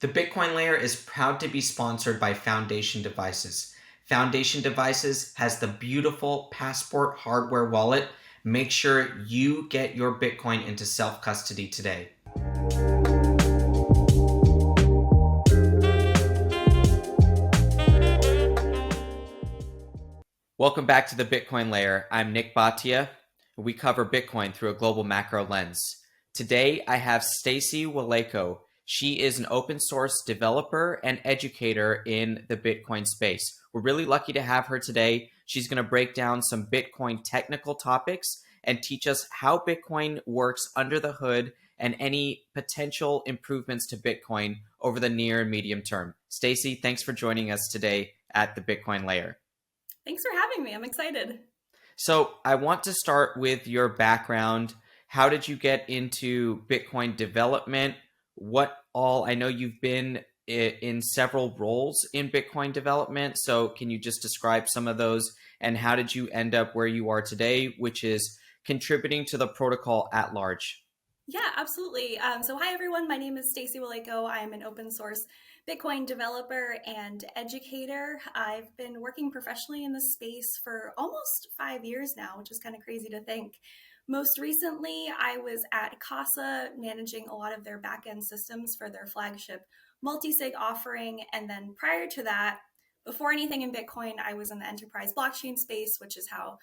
The Bitcoin layer is proud to be sponsored by Foundation Devices. Foundation Devices has the beautiful Passport hardware wallet. Make sure you get your Bitcoin into self-custody today. Welcome back to the Bitcoin layer. I'm Nick Bhatia. We cover Bitcoin through a global macro lens. Today, I have Stacie Waleyko. She is an open source developer and educator in the Bitcoin space. We're really lucky to have her today. She's going to break down some Bitcoin technical topics and teach us how Bitcoin works under the hood and any potential improvements to Bitcoin over the near and medium term. Stacie, thanks for joining us today at the Bitcoin layer. Thanks for having me. I'm excited. So I want to start with your background. How did you get into Bitcoin development? I know you've been in several roles in Bitcoin development. So can you just describe some of those and how did you end up where you are today, which is contributing to the protocol at large? Yeah, absolutely. So hi, everyone. My name is Stacie Waleyko. I am an open source Bitcoin developer and educator. I've been working professionally in this space for almost 5 years now, which is kind of crazy to think. Most recently, I was at Casa managing a lot of their backend systems for their flagship multi-sig offering. And then prior to that, before anything in Bitcoin, I was in the enterprise blockchain space, which is how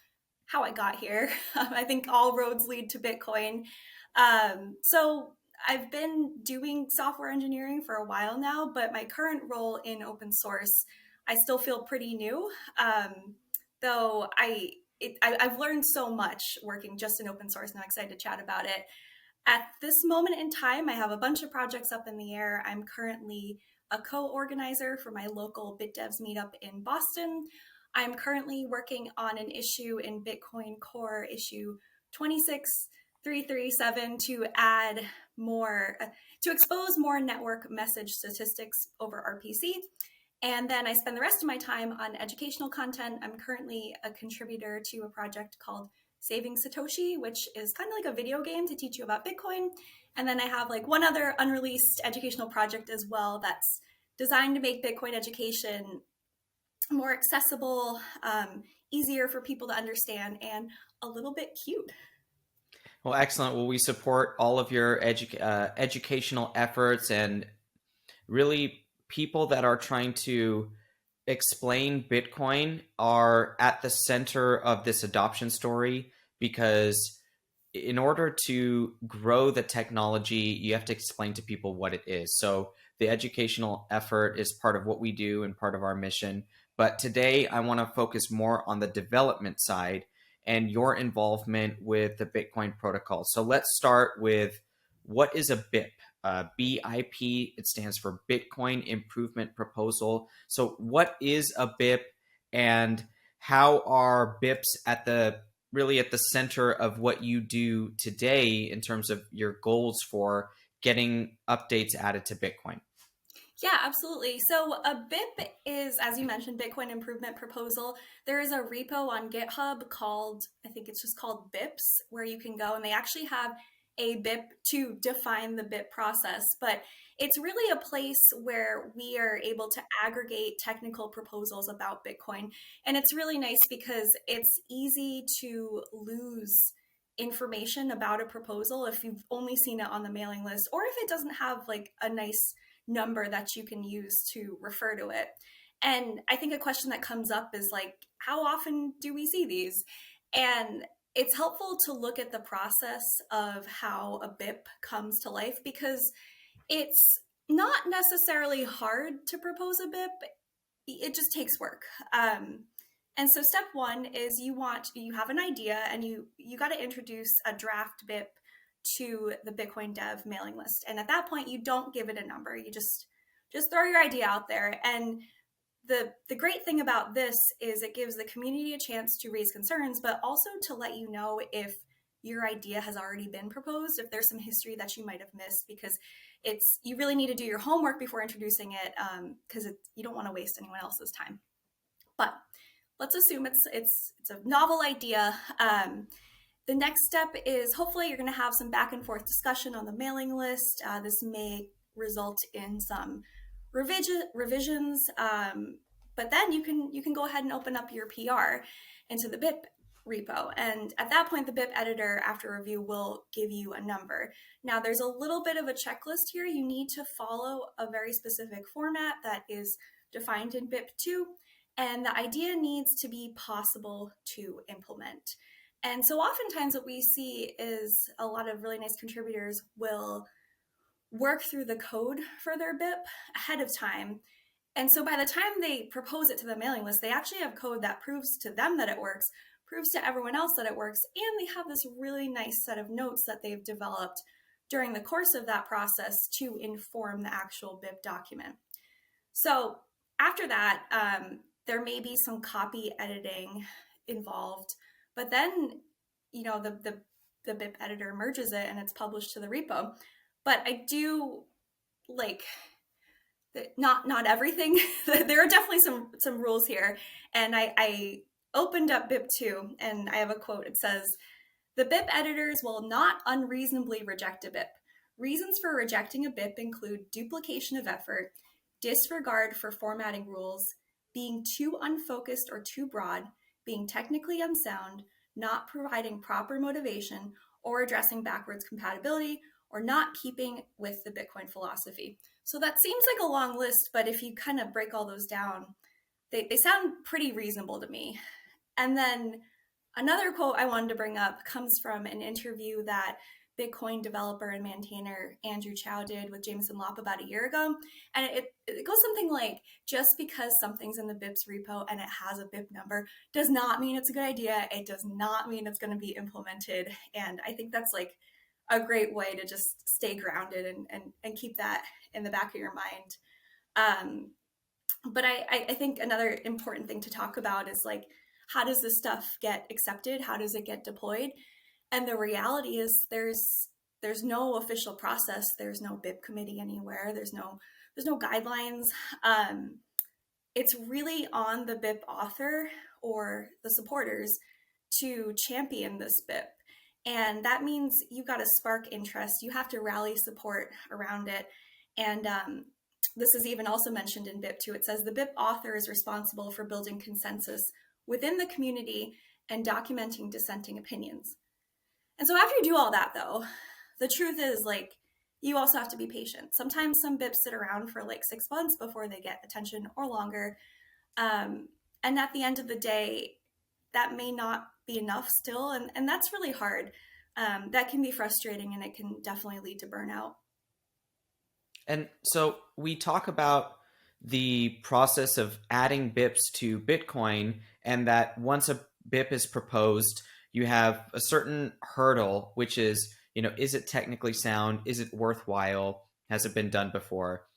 I got here. I think all roads lead to Bitcoin. So I've been doing software engineering for a while now, but my current role in open source, I still feel pretty new. Though I've learned so much working just in open source, and I'm excited to chat about it. At this moment in time, I have a bunch of projects up in the air. I'm currently a co-organizer for my local BitDevs meetup in Boston. I'm currently working on an issue in Bitcoin Core issue 26337 to add more, to expose more network message statistics over RPC. And then I spend the rest of my time on educational content. I'm currently a contributor to a project called Saving Satoshi, which is kind of like a video game to teach you about Bitcoin. And then I have like one other unreleased educational project as well that's designed to make Bitcoin education more accessible, easier for people to understand, and a little bit cute. Well, excellent. Well, we support all of your educational efforts and really people that are trying to explain Bitcoin are at the center of this adoption story because in order to grow the technology, you have to explain to people what it is. So the educational effort is part of what we do and part of our mission. But today I want to focus more on the development side and your involvement with the Bitcoin protocol. So let's start with what is a BIP? BIP, it stands for Bitcoin Improvement Proposal. So what is a BIP and how are BIPs really at the center of what you do today in terms of your goals for getting updates added to Bitcoin? Yeah, absolutely. So a BIP is, as you mentioned, Bitcoin Improvement Proposal. There is a repo on GitHub called, I think it's just called BIPs, where you can go and they actually have a BIP to define the BIP process. But it's really a place where we are able to aggregate technical proposals about Bitcoin. And it's really nice because it's easy to lose information about a proposal if you've only seen it on the mailing list, or if it doesn't have like a nice number that you can use to refer to it. And I think a question that comes up is like, how often do we see these? And it's helpful to look at the process of how a BIP comes to life because it's not necessarily hard to propose a BIP. It just takes work. And so step one is you have an idea and you got to introduce a draft BIP to the Bitcoin Dev mailing list. And at that point, you don't give it a number. You just throw your idea out there. And the great thing about this is it gives the community a chance to raise concerns, but also to let you know if your idea has already been proposed, if there's some history that you might have missed, because you really need to do your homework before introducing it, because you don't want to waste anyone else's time. But let's assume it's a novel idea. The next step is hopefully you're going to have some back and forth discussion on the mailing list. This may result in some revisions. But then you can go ahead and open up your PR into the BIP repo. And at that point, the BIP editor, after review, will give you a number. Now, there's a little bit of a checklist here. You need to follow a very specific format that is defined in BIP 2, and the idea needs to be possible to implement. And so oftentimes what we see is a lot of really nice contributors will work through the code for their BIP ahead of time. And so by the time they propose it to the mailing list, they actually have code that proves to them that it works, proves to everyone else that it works, and they have this really nice set of notes that they've developed during the course of that process to inform the actual BIP document. So after that, there may be some copy editing involved, but then, the BIP editor merges it and it's published to the repo. But I do like not everything. There are definitely some rules here, and I opened up BIP 2 and I have a quote. It says, "The BIP editors will not unreasonably reject a BIP. Reasons for rejecting a BIP include duplication of effort, disregard for formatting rules, being too unfocused or too broad, being technically unsound, not providing proper motivation, or addressing backwards compatibility, or not keeping with the Bitcoin philosophy." So that seems like a long list, but if you kind of break all those down, they sound pretty reasonable to me. And then another quote I wanted to bring up comes from an interview that Bitcoin developer and maintainer Andrew Chow did with Jameson Lopp about a year ago. And it goes something like, just because something's in the BIPs repo and it has a BIP number does not mean it's a good idea. It does not mean it's going to be implemented. And I think that's like a great way to just stay grounded and keep that in the back of your mind. But I think another important thing to talk about is like, how does this stuff get accepted? How does it get deployed? And the reality is there's no official process. There's no BIP committee anywhere. There's no guidelines. It's really on the BIP author or the supporters to champion this BIP. And that means you've got to spark interest. You have to rally support around it. And this is even also mentioned in BIP 2. It says the BIP author is responsible for building consensus within the community and documenting dissenting opinions. And so after you do all that, though, the truth is, like, you also have to be patient. Sometimes some BIPs sit around for like 6 months before they get attention, or longer. And at the end of the day, that may not be enough still. And that's really hard. That can be frustrating, and it can definitely lead to burnout. And so we talk about the process of adding BIPs to Bitcoin, and that once a BIP is proposed, you have a certain hurdle, which is, is it technically sound? Is it worthwhile? Has it been done before?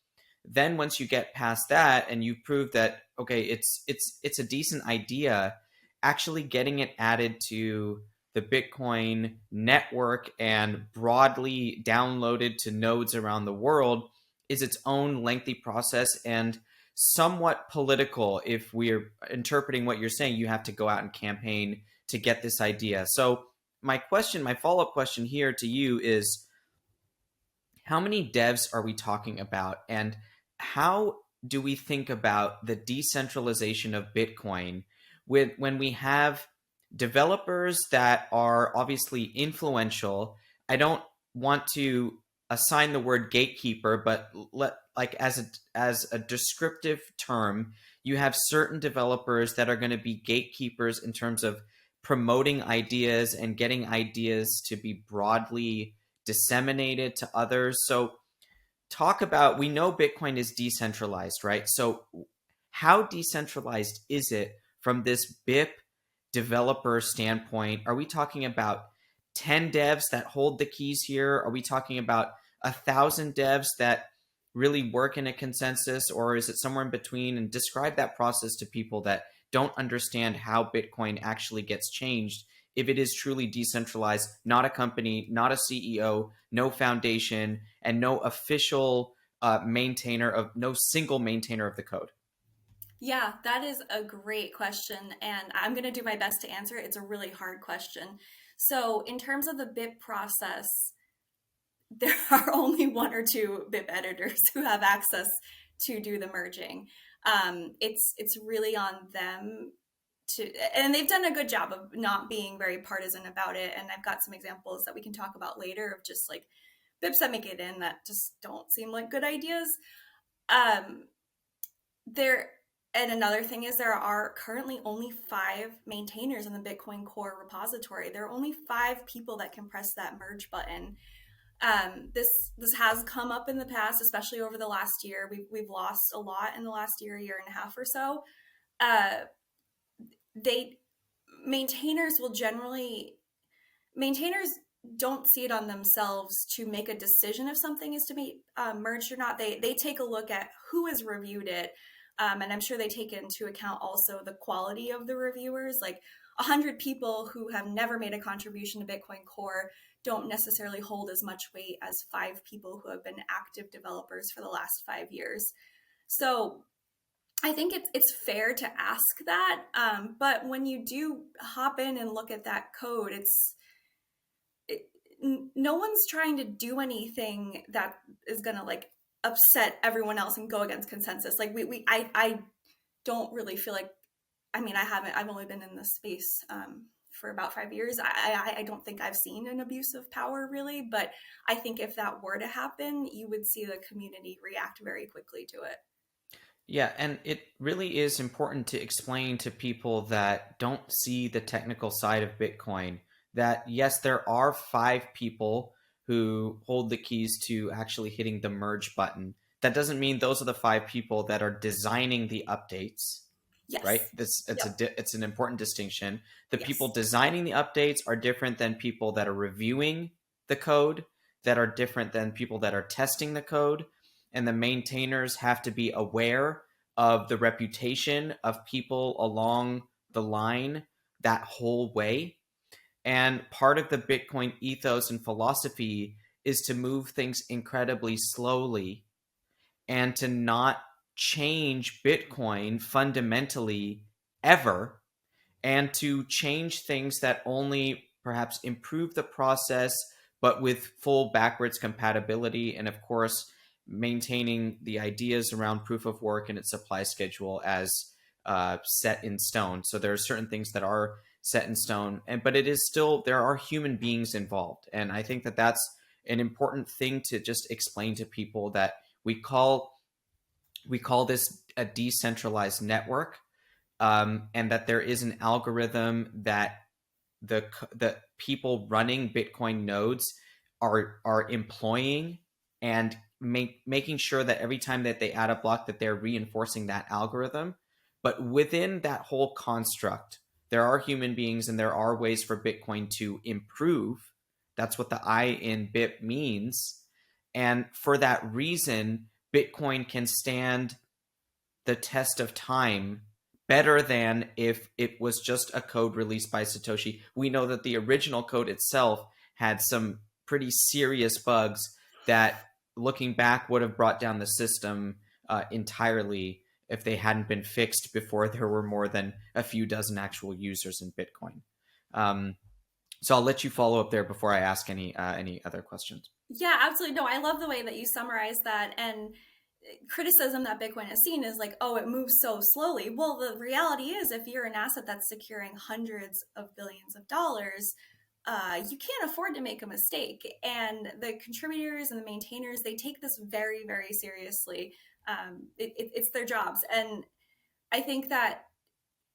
Then once you get past that and you've proved that, okay, it's a decent idea, actually getting it added to the Bitcoin network and broadly downloaded to nodes around the world is its own lengthy process and somewhat political. If we're interpreting what you're saying, you have to go out and campaign to get this idea. So my follow-up question here to you is, how many devs are we talking about, and how do we think about the decentralization of Bitcoin when we have developers that are obviously influential? I don't want to assign the word gatekeeper, but as a descriptive term, you have certain developers that are going to be gatekeepers in terms of promoting ideas and getting ideas to be broadly disseminated to others. So we know Bitcoin is decentralized, right? So how decentralized is it from this BIP developer standpoint? Are we talking about 10 devs that hold the keys here? Are we talking about 1,000 devs that really work in a consensus, or is it somewhere in between? And describe that process to people that don't understand how Bitcoin actually gets changed if it is truly decentralized, not a company, not a CEO, no foundation, and no official no single maintainer of the code. Yeah, that is a great question, and I'm going to do my best to answer it. It's a really hard question. So in terms of the BIP process, there are only one or two BIP editors who have access to do the merging. It's really on them to, and they've done a good job of not being very partisan about it. And I've got some examples that we can talk about later of just like BIPs that make it in that just don't seem like good ideas. Um, there, and another thing is there are currently only 5 maintainers in the Bitcoin Core repository. There are only 5 people that can press that merge button. This has come up in the past, especially over the last year. We've lost a lot in the last year and a half or so. Uh, they maintainers will generally maintainers don't see it on themselves to make a decision if something is to be merged or not. They take a look at who has reviewed it, and I'm sure they take into account also the quality of the reviewers. Like 100 people who have never made a contribution to Bitcoin Core don't necessarily hold as much weight as 5 people who have been active developers for the last 5 years. So I think it's fair to ask that, but when you do hop in and look at that code, no one's trying to do anything that is gonna like upset everyone else and go against consensus. Like I don't really feel like, I mean, I've only been in this space for about 5 years. I don't think I've seen an abuse of power really, but I think if that were to happen, you would see the community react very quickly to it. Yeah, and it really is important to explain to people that don't see the technical side of Bitcoin that yes, there are 5 people who hold the keys to actually hitting the merge button. That doesn't mean those are the 5 people that are designing the updates, Yes. right? It's an important distinction. The people Yes. designing the updates are different than people that are reviewing the code, that are different than people that are testing the code, and the maintainers have to be aware of the reputation of people along the line that whole way. And part of the Bitcoin ethos and philosophy is to move things incredibly slowly and to not change Bitcoin fundamentally ever, and to change things that only perhaps improve the process, but with full backwards compatibility. And of course, maintaining the ideas around proof of work and its supply schedule as set in stone. So there are certain things that are set in stone, but it is still, there are human beings involved. And I think that that's an important thing to just explain to people, that we call this a decentralized network, and that there is an algorithm that the people running Bitcoin nodes are employing, and making sure that every time that they add a block that they're reinforcing that algorithm. But within that whole construct, there are human beings and there are ways for Bitcoin to improve. That's what the I in BIP means. And for that reason, Bitcoin can stand the test of time better than if it was just a code released by Satoshi. We know that the original code itself had some pretty serious bugs that, looking back, would have brought down the system entirely if they hadn't been fixed before there were more than a few dozen actual users in Bitcoin. So I'll let you follow up there before I ask any other questions. Yeah, absolutely. No, I love the way that you summarize that. And criticism that Bitcoin has seen is like, oh, it moves so slowly. Well, the reality is, if you're an asset that's securing hundreds of billions of dollars, you can't afford to make a mistake. And the contributors and the maintainers, they take this very, very seriously. It's their jobs. And I think that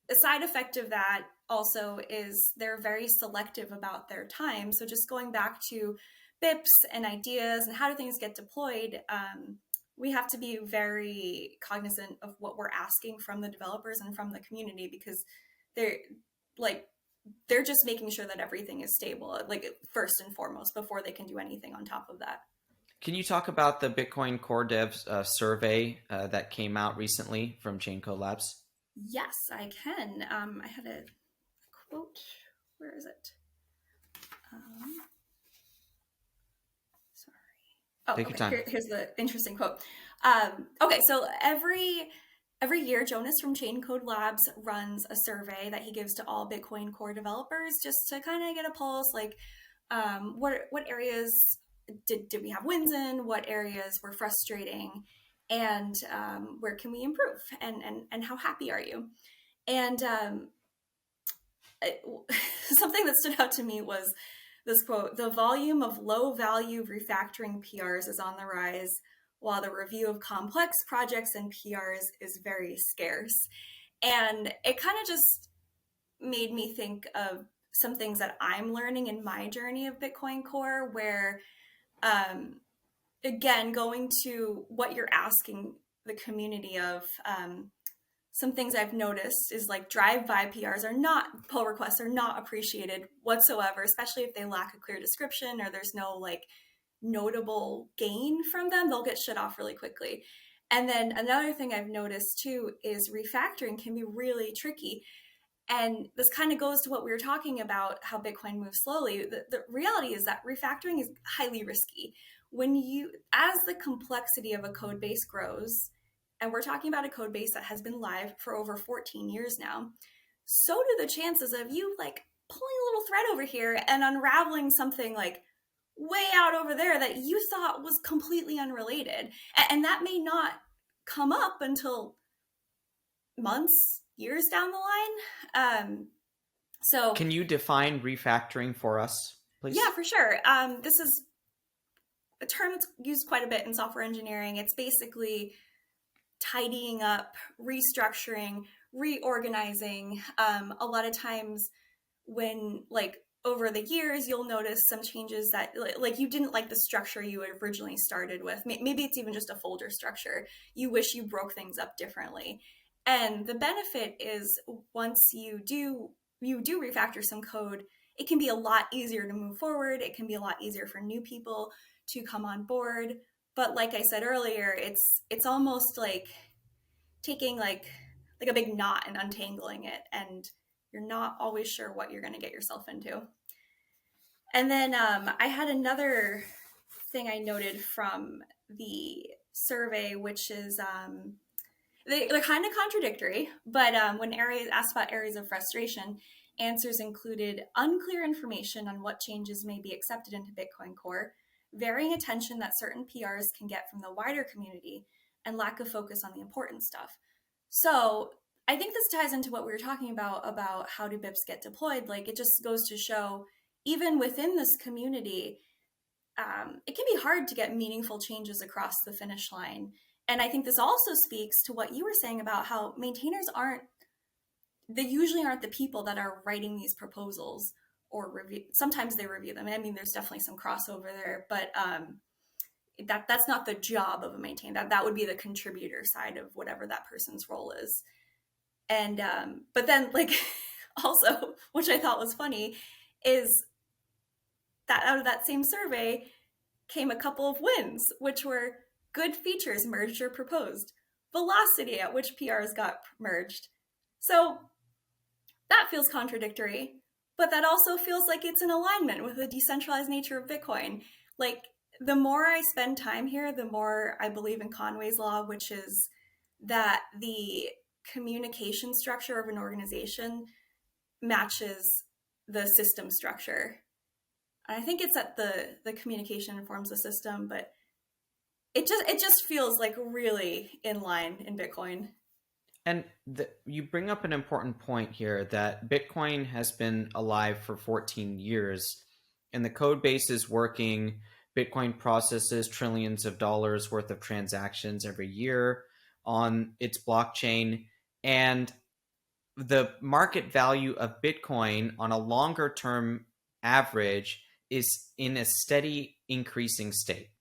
the side effect of that also is they're very selective about their time. So just going back to BIPs and ideas and how do things get deployed, we have to be very cognizant of what we're asking from the developers and from the community, because they're like, they're just making sure that everything is stable, like first and foremost, before they can do anything on top of that. Can you talk about the Bitcoin Core Devs survey that came out recently from Chainco Labs? Yes, I can. I had a quote. Where is it? Sorry. Oh, Take your okay. time. Here's the interesting quote. Okay, so every year, Jonas from Chain Code Labs runs a survey that he gives to all Bitcoin Core developers just to kind of get a pulse, like what areas did we have wins in? What areas were frustrating? And where can we improve? And how happy are you? And something that stood out to me was this quote: "The volume of low value refactoring PRs is on the rise, while the review of complex projects and PRs is very scarce." And it kind of just made me think of some things that I'm learning in my journey of Bitcoin Core, where, again, going to what you're asking the community of, some things I've noticed is like drive-by PRs are not, pull requests are not appreciated whatsoever, especially if they lack a clear description or there's no like notable gain from them. They'll get shut off really quickly. And then another thing I've noticed too is refactoring can be really tricky. And this kind of goes to what we were talking about, how Bitcoin moves slowly. The reality is that refactoring is highly risky. When you, as the complexity of a code base grows, and we're talking about a code base that has been live for over 14 years now, so do the chances of you like pulling a little thread over here and unraveling something like way out over there that you thought was completely unrelated. And that may not come up until months, years down the line. So Can you define refactoring for us, please? yeah, for sure. This is a term that's used quite a bit in software engineering. It's basically tidying up, restructuring, reorganizing. A lot of times when like over the years, you'll notice some changes that like you didn't like the structure you had originally started with. Maybe it's even just a folder structure. You wish you broke things up differently. And the benefit is once you do refactor some code, it can be a lot easier to move forward. It can be a lot easier for new people to come on board. But like I said earlier, it's almost like taking like a big knot and untangling it, and you're not always sure what you're going to get yourself into. And then I had another thing I noted from the survey, which is they're kind of contradictory, but when areas asked about areas of frustration, answers included unclear information on what changes may be accepted into Bitcoin Core, varying attention that certain PRs can get from the wider community, and lack of focus on the important stuff. So I think this ties into what we were talking about how do BIPs get deployed. Like it just goes to show, even within this community, it can be hard to get meaningful changes across the finish line. And I think this also speaks to what you were saying about how maintainers usually aren't the people that are writing these proposals or review. Sometimes they review them. I mean, there's definitely some crossover there, but that's not the job of a maintainer. That would be the contributor side of whatever that person's role is. And but then like also, which I thought was funny, is that out of that same survey came a couple of wins, which were good features merged or proposed, velocity at which PRs got merged. So that feels contradictory, but that also feels like it's in alignment with the decentralized nature of Bitcoin. Like the more I spend time here, the more I believe in Conway's law, which is that the communication structure of an organization matches the system structure. I think it's that the communication informs the system, but it just feels like really in line in Bitcoin. And you bring up an important point here that Bitcoin has been alive for 14 years and the code base is working. Bitcoin processes trillions of dollars worth of transactions every year on its blockchain. And the market value of Bitcoin on a longer term average is in a steady increasing state.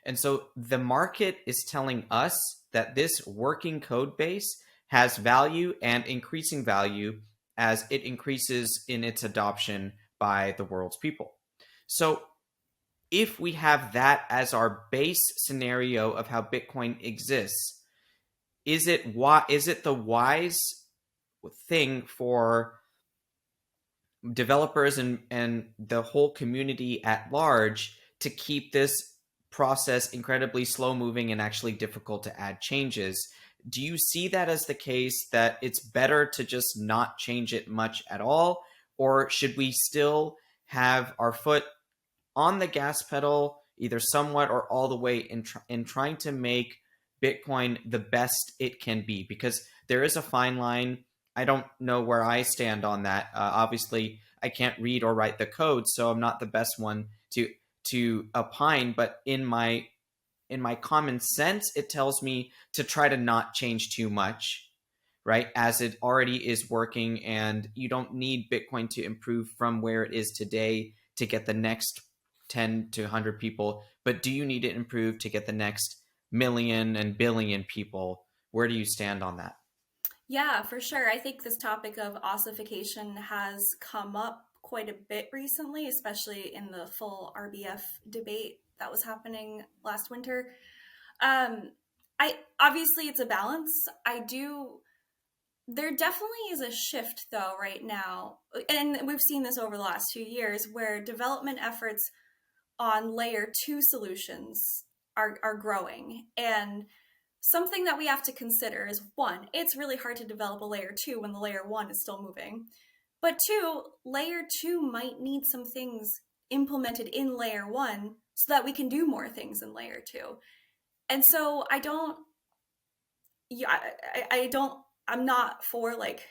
And so the market is telling us that this working code base has value and increasing value as it increases in its adoption by the world's people. So if we have that as our base scenario of how Bitcoin exists, is it the wise thing for developers and the whole community at large to keep this process incredibly slow moving and actually difficult to add changes? Do you see that as the case, that it's better to just not change it much at all? Or should we still have our foot on the gas pedal, either somewhat or all the way in trying to make Bitcoin the best it can be, because there is a fine line. I don't know where I stand on that. Obviously, I can't read or write the code, so I'm not the best one to opine. But in my common sense, it tells me to try to not change too much, right? As it already is working, and you don't need Bitcoin to improve from where it is today to get the next 10 to 100 people. But do you need it improved to get the next million and billion people? Where do you stand on that? Yeah, for sure. I think this topic of ossification has come up quite a bit recently, especially in the full RBF debate that was happening last winter. Um, I obviously it's a balance. There definitely is a shift though right now, and we've seen this over the last 2 years, where development efforts on layer two solutions are growing. And something that we have to consider is, one, it's really hard to develop a layer two when the layer one is still moving. But two, layer two might need some things implemented in layer one so that we can do more things in layer two. And so yeah, I'm not for like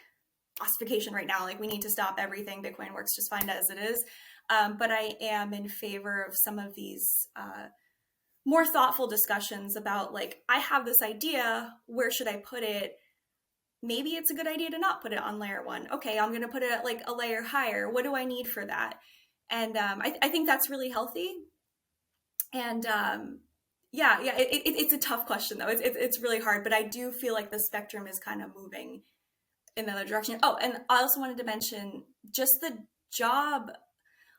ossification right now. Like we need to stop everything. Bitcoin works just fine as it is. But I am in favor of some of these more thoughtful discussions about, like, I have this idea, where should I put it? Maybe it's a good idea to not put it on layer one. Okay, I'm going to put it at like a layer higher. What do I need for that? And I think that's really healthy. And it's a tough question though. It's really hard, but I do feel like the spectrum is kind of moving in the other direction. Oh, and I also wanted to mention just the job.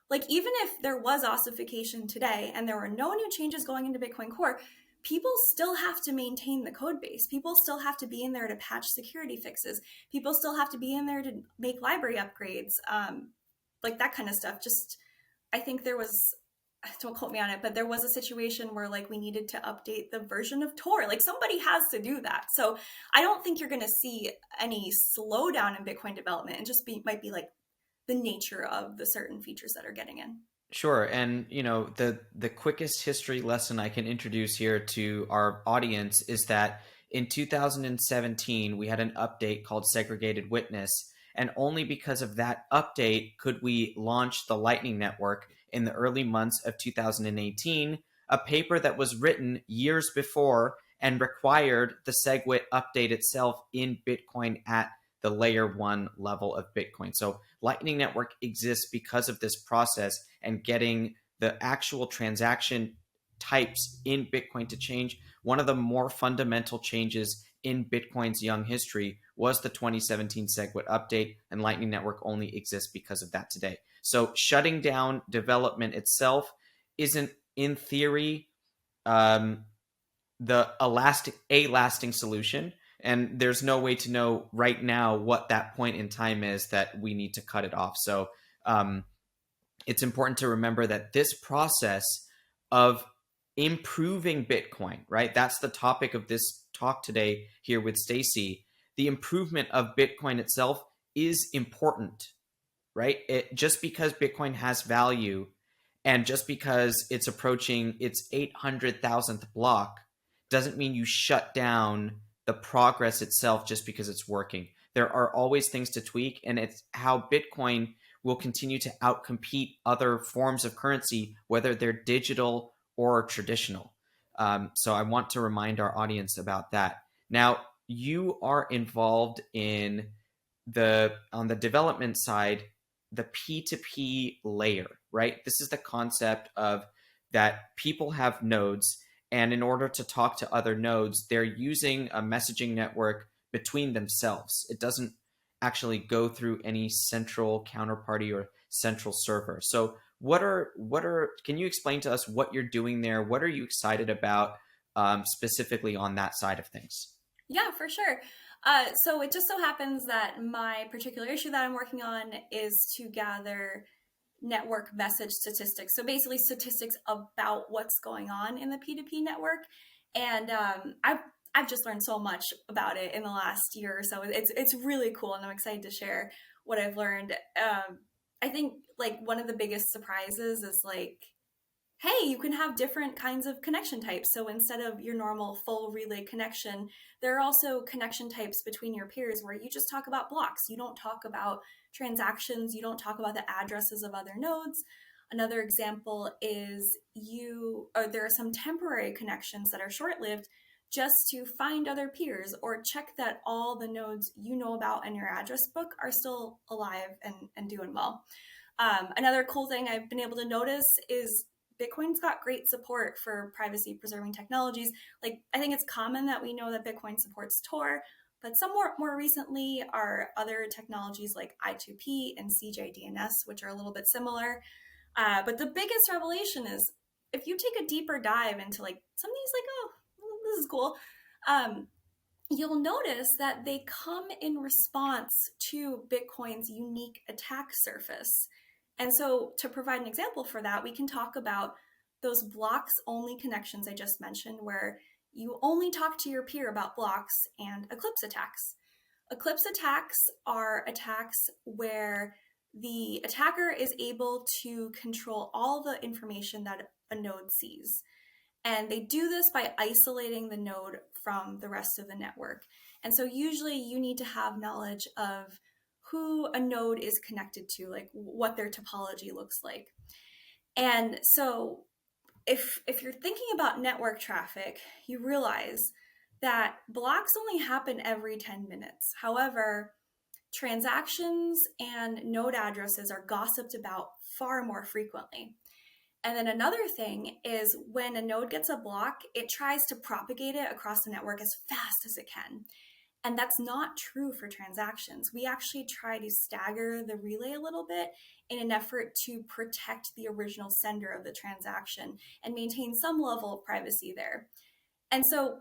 Like, even if there was ossification today and there were no new changes going into Bitcoin Core, people still have to maintain the code base. People still have to be in there to patch security fixes. People still have to be in there to make library upgrades, like that kind of stuff. Just, I think there was, don't quote me on it, but there was a situation where like we needed to update the version of Tor. Like somebody has to do that. So I don't think you're going to see any slowdown in Bitcoin development. It just might be like the nature of the certain features that are getting in. Sure. And the quickest history lesson I can introduce here to our audience is that in 2017 we had an update called Segregated Witness, and only because of that update could we launch the Lightning Network in the early months of 2018, a paper that was written years before and required the SegWit update itself in Bitcoin at the layer one level of Bitcoin. So Lightning Network exists because of this process, and getting the actual transaction types in Bitcoin to change. One of the more fundamental changes in Bitcoin's young history was the 2017 SegWit update, and Lightning Network only exists because of that today. So shutting down development itself isn't, in theory, a lasting solution. And there's no way to know right now what that point in time is that we need to cut it off. So it's important to remember that this process of improving Bitcoin, right? That's the topic of this talk today here with Stacie. The improvement of Bitcoin itself is important, right? Just because Bitcoin has value and just because it's approaching its 800,000th block doesn't mean you shut down the progress itself just because it's working. There are always things to tweak, and it's how Bitcoin will continue to outcompete other forms of currency, whether they're digital or traditional. So I want to remind our audience about that. Now, you are involved in on the development side, the P2P layer, right? This is the concept of that people have nodes, and in order to talk to other nodes, they're using a messaging network between themselves. It doesn't actually go through any central counterparty or central server. So can you explain to us what you're doing there? What are you excited about specifically on that side of things? Yeah, for sure. So it just so happens that my particular issue that I'm working on is to gather network message statistics. So basically statistics about what's going on in the P2P network. And I've just learned so much about it in the last year or so. It's really cool, and I'm excited to share what I've learned. I think like one of the biggest surprises is like hey, you can have different kinds of connection types. So instead of your normal full relay connection, there are also connection types between your peers where you just talk about blocks. You don't talk about transactions. You don't talk about the addresses of other nodes. Another example is there are some temporary connections that are short-lived just to find other peers or check that all the nodes you know about in your address book are still alive and doing well. Another cool thing I've been able to notice is Bitcoin's got great support for privacy preserving technologies. Like, I think it's common that we know that Bitcoin supports Tor, but some more recently are other technologies like I2P and CJDNS, which are a little bit similar. But the biggest revelation is if you take a deeper dive into like some of these, like, oh, this is cool. You'll notice that they come in response to Bitcoin's unique attack surface. And so, to provide an example for that, we can talk about those blocks only connections I just mentioned, where you only talk to your peer about blocks, and eclipse attacks. Eclipse attacks are attacks where the attacker is able to control all the information that a node sees. And they do this by isolating the node from the rest of the network. And so usually you need to have knowledge of who a node is connected to, like what their topology looks like. And so if you're thinking about network traffic, you realize that blocks only happen every 10 minutes. However, transactions and node addresses are gossiped about far more frequently. And then another thing is when a node gets a block, it tries to propagate it across the network as fast as it can. And that's not true for transactions. We actually try to stagger the relay a little bit in an effort to protect the original sender of the transaction and maintain some level of privacy there. And so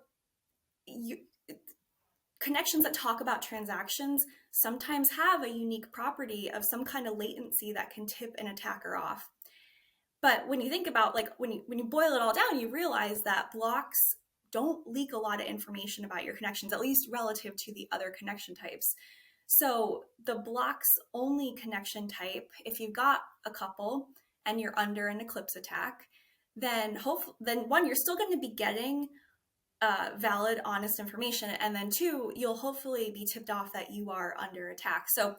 connections that talk about transactions sometimes have a unique property of some kind of latency that can tip an attacker off. But when you think about, like, when you boil it all down, you realize that blocks don't leak a lot of information about your connections, at least relative to the other connection types. So the blocks only connection type, if you've got a couple and you're under an eclipse attack, then one, you're still going to be getting valid, honest information, and then two, you'll hopefully be tipped off that you are under attack. So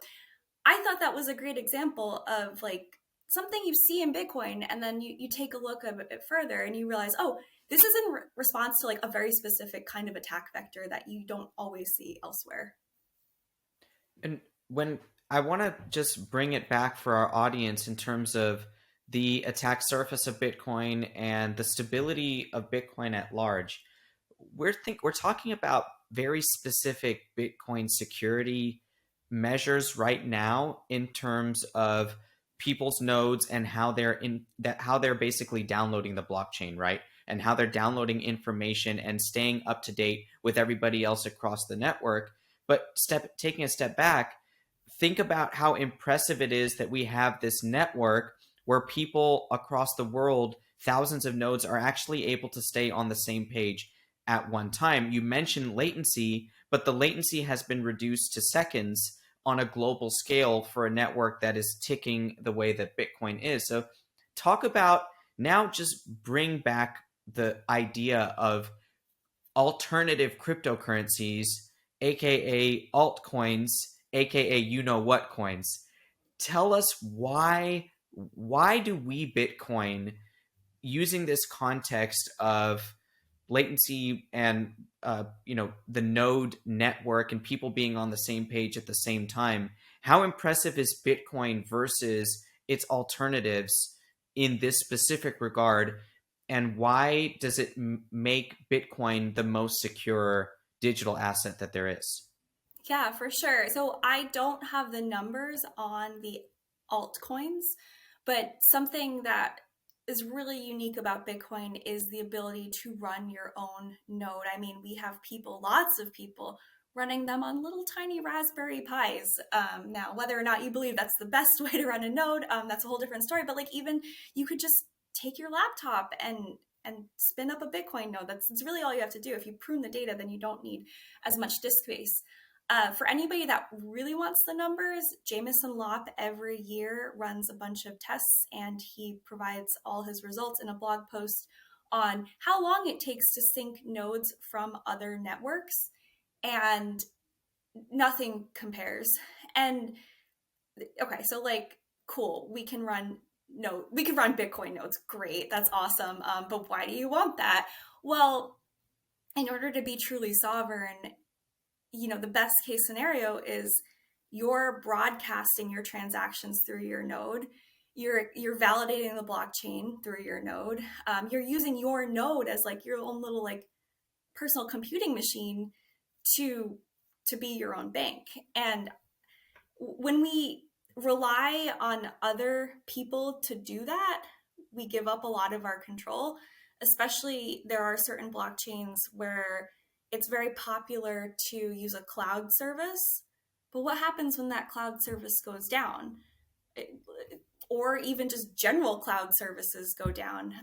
I thought that was a great example of like something you see in Bitcoin, and then you take a look a bit further and you realize, oh, this is in response to like a very specific kind of attack vector that you don't always see elsewhere. And when I want to just bring it back for our audience in terms of the attack surface of Bitcoin and the stability of Bitcoin at large, we're talking about very specific Bitcoin security measures right now in terms of people's nodes and how they're basically downloading the blockchain, right? And how they're downloading information and staying up to date with everybody else across the network. But taking a step back, think about how impressive it is that we have this network where people across the world, thousands of nodes, are actually able to stay on the same page at one time. You mentioned latency, but the latency has been reduced to seconds on a global scale for a network that is ticking the way that Bitcoin is. So talk about now, just bring back the idea of alternative cryptocurrencies, aka altcoins, aka you know what coins. Tell us why do we Bitcoin, using this context of latency and the node network and people being on the same page at the same time, how impressive is Bitcoin versus its alternatives in this specific regard, and why does it make Bitcoin the most secure digital asset that there is? Yeah, for sure. So I don't have the numbers on the altcoins, but something that is really unique about Bitcoin is the ability to run your own node. I mean, we have lots of people running them on little tiny Raspberry Pis. Now, whether or not you believe that's the best way to run a node, that's a whole different story. But like, even you could just take your laptop and spin up a Bitcoin node. That's really all you have to do. If you prune the data, then you don't need as much disk space. For anybody that really wants the numbers, Jameson Lopp every year runs a bunch of tests and he provides all his results in a blog post on how long it takes to sync nodes from other networks. And nothing compares. And okay, so like, cool, we can run Bitcoin nodes. Great, that's awesome. But why do you want that? Well, in order to be truly sovereign, the best case scenario is you're broadcasting your transactions through your node. You're validating the blockchain through your node. You're using your node as like your own little like personal computing machine to be your own bank. And when we rely on other people to do that, we give up a lot of our control. Especially, there are certain blockchains where it's very popular to use a cloud service. But what happens when that cloud service goes down? Or even just general cloud services go down.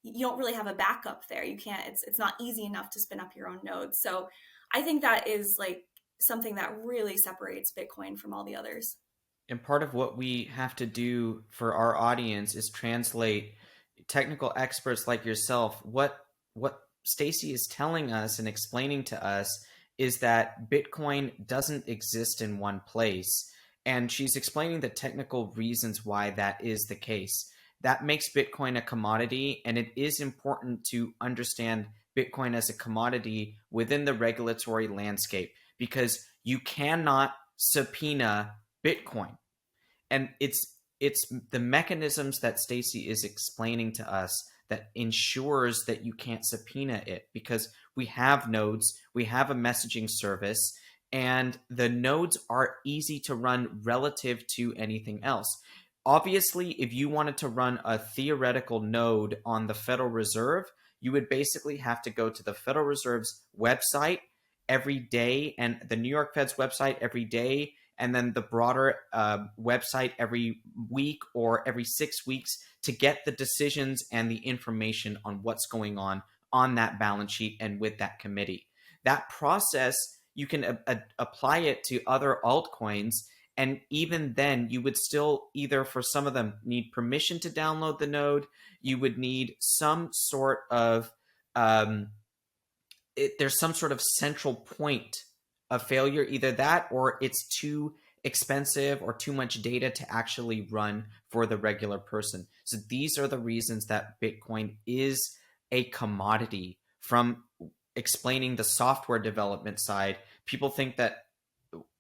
You don't really have a backup there. You can't, it's not easy enough to spin up your own nodes. So I think that is like something that really separates Bitcoin from all the others. And part of what we have to do for our audience is translate technical experts like yourself. What Stacie is telling us and explaining to us is that Bitcoin doesn't exist in one place. And she's explaining the technical reasons why that is the case. That makes Bitcoin a commodity, and it is important to understand Bitcoin as a commodity within the regulatory landscape because you cannot subpoena Bitcoin. And it's the mechanisms that Stacie is explaining to us that ensures that you can't subpoena it because we have nodes, we have a messaging service, and the nodes are easy to run relative to anything else. Obviously, if you wanted to run a theoretical node on the Federal Reserve, you would basically have to go to the Federal Reserve's website every day and the New York Fed's website every day, and then the broader website every week or every 6 weeks to get the decisions and the information on what's going on that balance sheet and with that committee. That process, you can apply it to other altcoins. And even then, you would still either, for some of them, need permission to download the node. You would need some sort of, there's some sort of central point of failure, either that or it's too expensive or too much data to actually run for the regular person. So these are the reasons that Bitcoin is a commodity. From explaining the software development side, people think that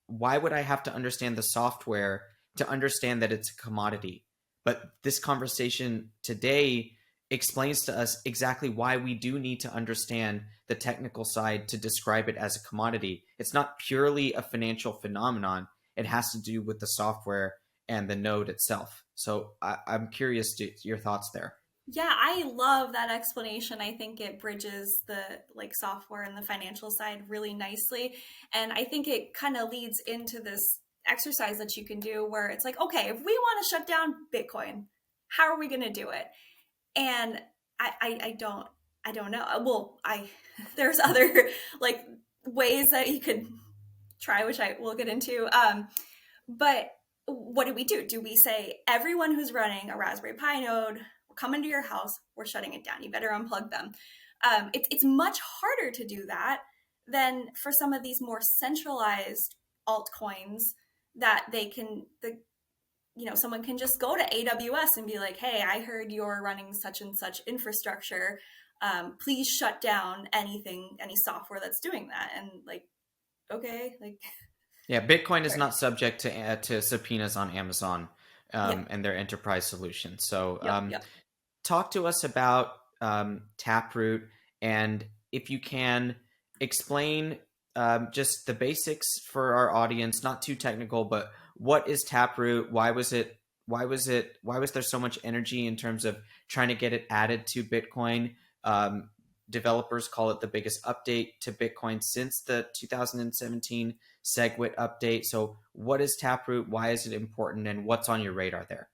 why would I have to understand the software to understand that it's a commodity? But this conversation today explains to us exactly why we do need to understand the technical side to describe it as a commodity. It's not purely a financial phenomenon. It has to do with the software and the node itself. So I'm curious to your thoughts there. Yeah, I love that explanation. I think it bridges the like software and the financial side really nicely. And I think it kind of leads into this exercise that you can do where it's like, okay, if we want to shut down Bitcoin, how are we going to do it? And I don't know. Well, there's other like ways that you could try, which I will get into. But what do we do? Do we say everyone who's running a Raspberry Pi node, will come into your house, we're shutting it down. You better unplug them. It's much harder to do that than for some of these more centralized altcoins that someone can just go to AWS and be like, hey, I heard you're running such and such infrastructure. Please shut down any software that's doing that. And like, okay, like. Yeah, Bitcoin is not subject to subpoenas on Amazon Yeah. and their enterprise solution. So Yep. talk to us about Taproot, and if you can explain just the basics for our audience, not too technical, but what is Taproot? Why was there so much energy in terms of trying to get it added to Bitcoin? Developers call it the biggest update to Bitcoin since the 2017 SegWit update. So what is Taproot? Why is it important? And what's on your radar there?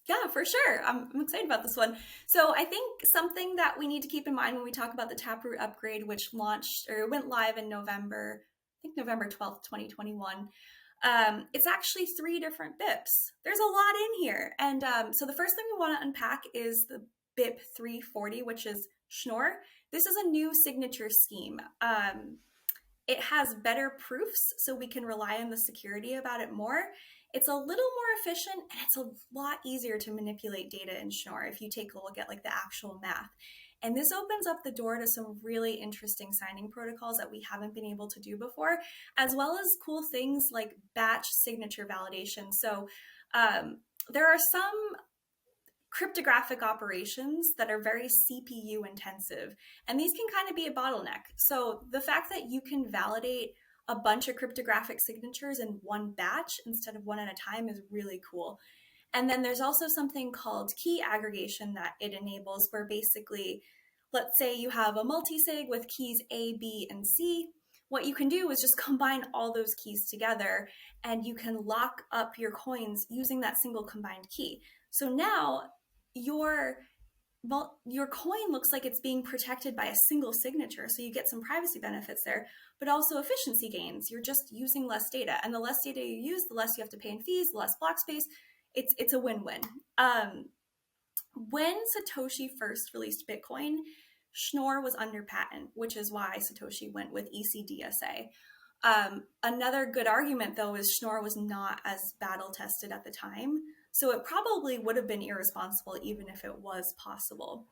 Yeah, for sure. I'm excited about this one. So I think something that we need to keep in mind when we talk about the Taproot upgrade, which launched or went live in November, I think November 12th, 2021. It's actually 3 different BIPs. There's a lot in here. And so the first thing we want to unpack is the BIP 340, which is Schnorr. This is a new signature scheme. It has better proofs, so we can rely on the security about it more. It's a little more efficient, and it's a lot easier to manipulate data in Schnorr if you take a look at like the actual math. And this opens up the door to some really interesting signing protocols that we haven't been able to do before, as well as cool things like batch signature validation. So there are some cryptographic operations that are very CPU intensive, and these can kind of be a bottleneck. So the fact that you can validate a bunch of cryptographic signatures in one batch instead of one at a time is really cool. And then there's also something called key aggregation that it enables, where basically, let's say you have a multisig with keys A, B, and C. What you can do is just combine all those keys together, and you can lock up your coins using that single combined key. So now your coin looks like it's being protected by a single signature. So you get some privacy benefits there, but also efficiency gains. You're just using less data, and the less data you use, the less you have to pay in fees, the less block space. It's a win-win. When Satoshi first released Bitcoin, Schnorr was under patent, which is why Satoshi went with ECDSA. Another good argument, though, is Schnorr was not as battle tested at the time, so it probably would have been irresponsible even if it was possible.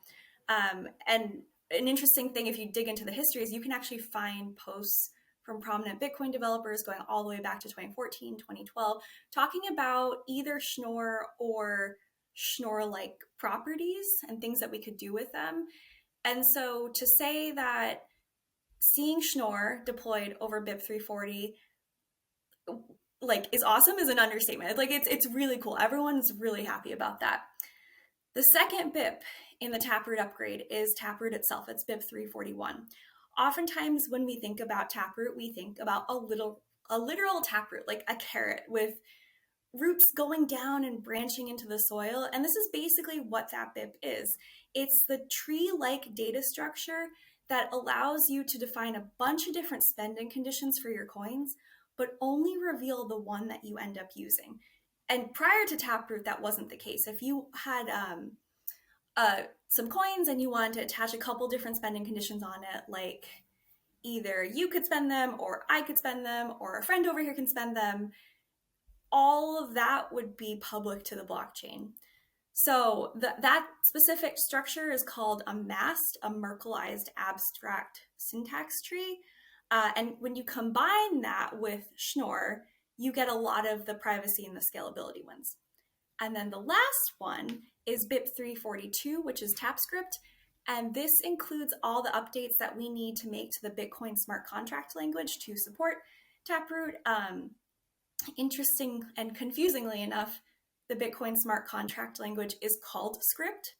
And an interesting thing, if you dig into the history, is you can actually find posts from prominent Bitcoin developers going all the way back to 2014, 2012, talking about either Schnorr or Schnorr-like properties and things that we could do with them. And so to say that seeing Schnorr deployed over BIP 340 like is awesome is an understatement. Like it's really cool. Everyone's really happy about that. The second BIP in the Taproot upgrade is Taproot itself. It's BIP 341. Oftentimes when we think about Taproot, we think about a literal taproot, like a carrot with roots going down and branching into the soil. And this is basically what that BIP is. It's the tree-like data structure that allows you to define a bunch of different spending conditions for your coins, but only reveal the one that you end up using. And prior to Taproot, that wasn't the case. If you had some coins and you wanted to attach a couple different spending conditions on it, like either you could spend them or I could spend them or a friend over here can spend them, all of that would be public to the blockchain. So that specific structure is called a MAST, a Merkleized Abstract Syntax Tree. And when you combine that with Schnorr, you get a lot of the privacy and the scalability ones. And then the last one is BIP 342, which is TapScript. And this includes all the updates that we need to make to the Bitcoin smart contract language to support Taproot. Interesting and confusingly enough, the Bitcoin smart contract language is called script.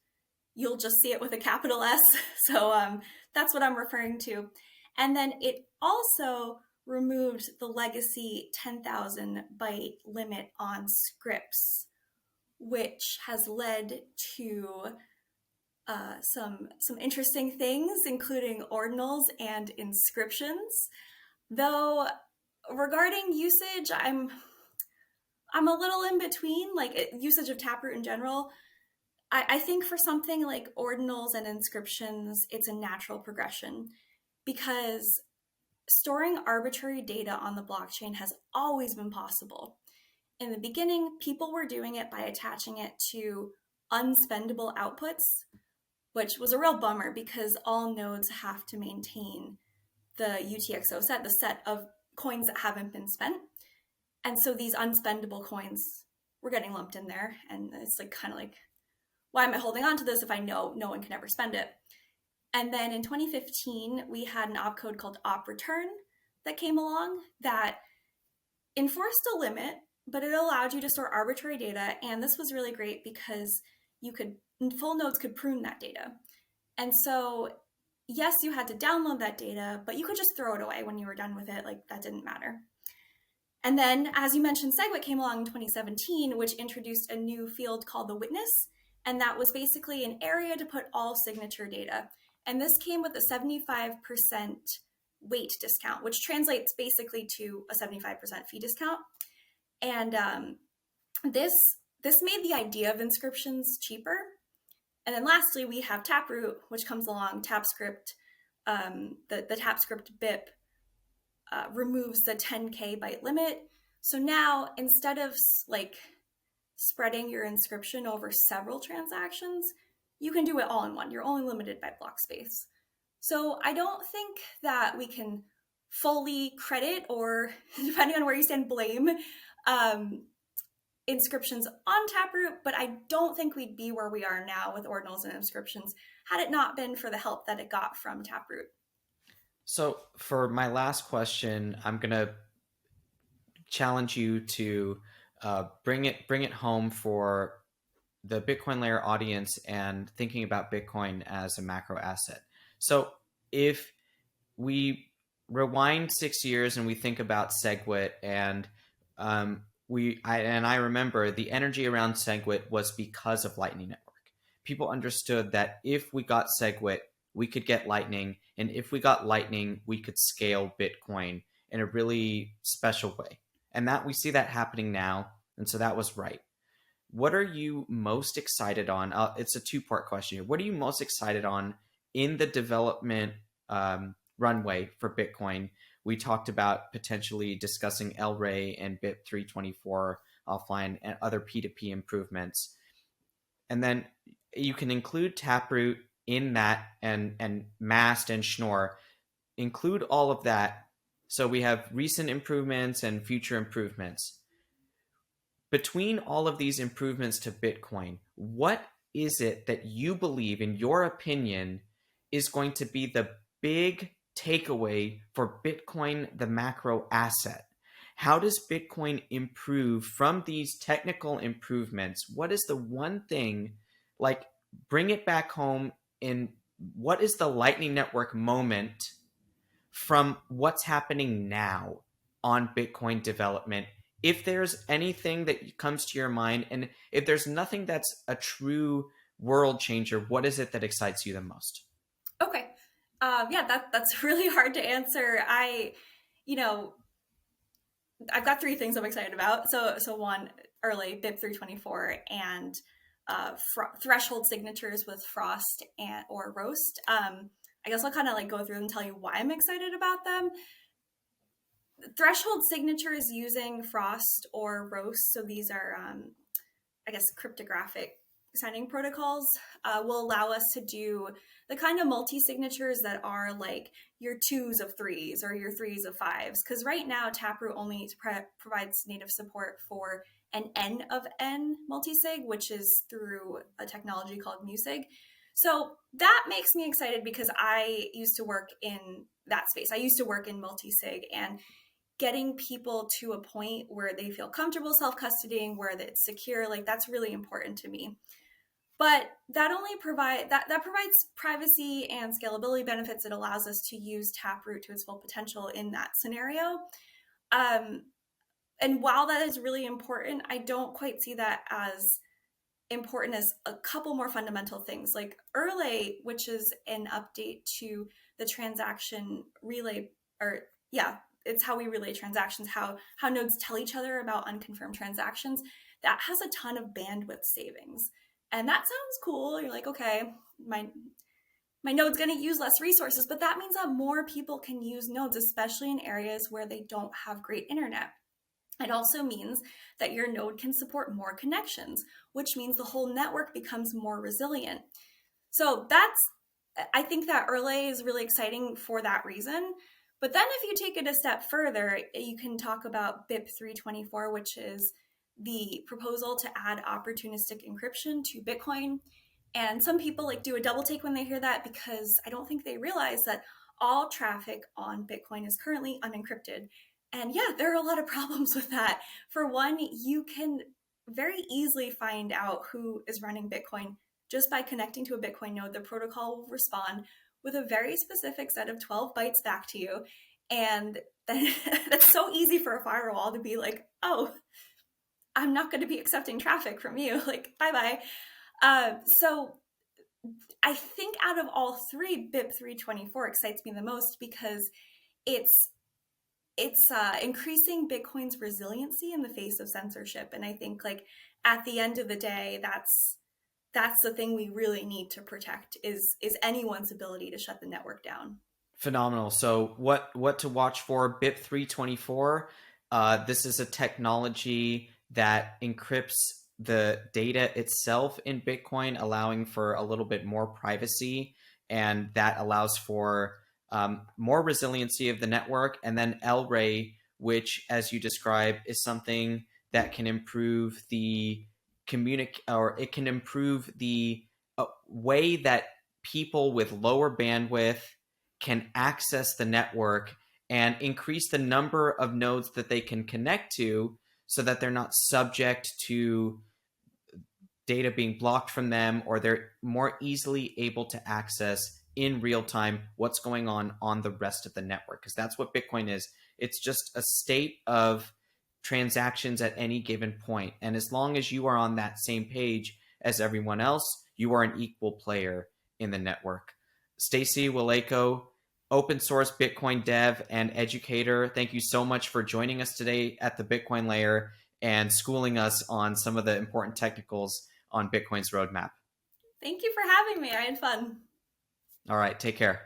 You'll just see it with a capital S. So that's what I'm referring to. And then it also removed the legacy 10,000 byte limit on scripts, which has led to some interesting things, including ordinals and inscriptions. Though regarding usage, I'm a little in between, like usage of Taproot in general. I think for something like ordinals and inscriptions, it's a natural progression, because storing arbitrary data on the blockchain has always been possible. In the beginning, people were doing it by attaching it to unspendable outputs, which was a real bummer because all nodes have to maintain the UTXO set, the set of coins that haven't been spent. And so these unspendable coins were getting lumped in there. And it's like kind of like, why am I holding on to this if I know no one can ever spend it? And then in 2015, we had an opcode called op-return that came along that enforced a limit, but it allowed you to store arbitrary data. And this was really great because full nodes could prune that data. And so, yes, you had to download that data, but you could just throw it away when you were done with it. Like, that didn't matter. And then, as you mentioned, SegWit came along in 2017, which introduced a new field called the witness. And that was basically an area to put all signature data. And this came with a 75% weight discount, which translates basically to a 75% fee discount. And this made the idea of inscriptions cheaper. And then lastly, we have Taproot, which comes along. TapScript, the TapScript BIP removes the 10K byte limit. So now, instead of like spreading your inscription over several transactions, you can do it all in one. You're only limited by block space. So I don't think that we can fully credit, or depending on where you stand, blame inscriptions on Taproot, but I don't think we'd be where we are now with ordinals and inscriptions had it not been for the help that it got from Taproot. So for my last question, I'm going to challenge you to bring it home for the Bitcoin layer audience and thinking about Bitcoin as a macro asset. So if we rewind 6 years and we think about SegWit, and I remember the energy around SegWit was because of Lightning Network. People understood that if we got SegWit, we could get Lightning, and if we got Lightning, we could scale Bitcoin in a really special way. And that we see that happening now, and so that was right. What are you most excited on? It's a two-part question here. What are you most excited on in the development runway for Bitcoin? We talked about potentially discussing LRay and BIP 324 offline and other P2P improvements. And then you can include Taproot in that, and Mast and Schnorr. Include all of that. So we have recent improvements and future improvements. Between all of these improvements to Bitcoin, what is it that you believe, in your opinion, is going to be the big takeaway for Bitcoin, the macro asset? How does Bitcoin improve from these technical improvements? What is the one thing, like, bring it back home, in what is the Lightning Network moment from what's happening now on Bitcoin development? If there's anything that comes to your mind, and if there's nothing that's a true world changer, what is it that excites you the most? Okay. Yeah, that's really hard to answer. I've got three things I'm excited about. So one, early BIP 324 and threshold signatures with Frost or Roast. I guess I'll kind of like go through and tell you why I'm excited about them. Threshold signatures using Frost or Roast, so these are, I guess, cryptographic signing protocols, will allow us to do the kind of multi-signatures that are like your 2s of 3s or your 3s of 5s. Because right now, Taproot only provides native support for an N of N multisig, which is through a technology called Musig. So that makes me excited because I used to work in that space. I used to work in multisig, and getting people to a point where they feel comfortable self-custodying, where it's secure, like that's really important to me. But that only provides privacy and scalability benefits. It allows us to use Taproot to its full potential in that scenario. And while that is really important, I don't quite see that as important as a couple more fundamental things like Erlay, which is an update to the transaction relay, it's how we relay transactions, how nodes tell each other about unconfirmed transactions. That has a ton of bandwidth savings. And that sounds cool. You're like, okay, my node's going to use less resources, but that means that more people can use nodes, especially in areas where they don't have great internet. It also means that your node can support more connections, which means the whole network becomes more resilient. So I think that Erlay is really exciting for that reason. But then if you take it a step further, you can talk about BIP 324, which is the proposal to add opportunistic encryption to Bitcoin. And some people like do a double take when they hear that, because I don't think they realize that all traffic on Bitcoin is currently unencrypted. And yeah, there are a lot of problems with that. For one, you can very easily find out who is running Bitcoin just by connecting to a Bitcoin node. The protocol will respond with a very specific set of 12 bytes back to you. And that's so easy for a firewall to be like, oh, I'm not going to be accepting traffic from you. Like, bye-bye. So I think out of all three, BIP 324 excites me the most because it's increasing Bitcoin's resiliency in the face of censorship. And I think like at the end of the day, that's the thing we really need to protect is anyone's ability to shut the network down. Phenomenal. So what to watch for? BIP 324. This is a technology that encrypts the data itself in Bitcoin, allowing for a little bit more privacy, and that allows for more resiliency of the network. And then LRAY, which, as you describe, is something that can improve the or it can improve the way that people with lower bandwidth can access the network and increase the number of nodes that they can connect to so that they're not subject to data being blocked from them, or they're more easily able to access in real time what's going on the rest of the network. Because that's what Bitcoin is. It's just a state of transactions at any given point. And as long as you are on that same page as everyone else, you are an equal player in the network. Stacie Waleyko, open source Bitcoin dev and educator, thank you so much for joining us today at the Bitcoin Layer and schooling us on some of the important technicals on Bitcoin's roadmap. Thank you for having me. I had fun. All right, take care.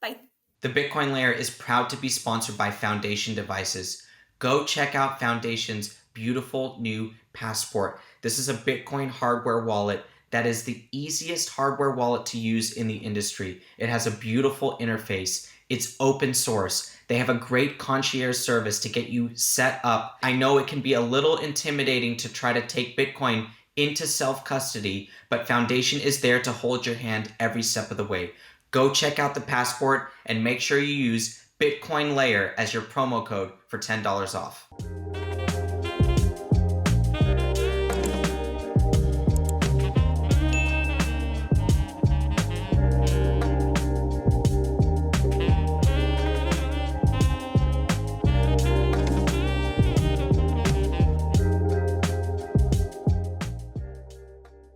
Bye. The Bitcoin Layer is proud to be sponsored by Foundation Devices. Go check out Foundation's beautiful new Passport. This is a Bitcoin hardware wallet that is the easiest hardware wallet to use in the industry. It has a beautiful interface. It's open source. They have a great concierge service to get you set up. I know it can be a little intimidating to try to take Bitcoin into self-custody, but Foundation is there to hold your hand every step of the way. Go check out the Passport and make sure you use Bitcoin Layer as your promo code for $10 off.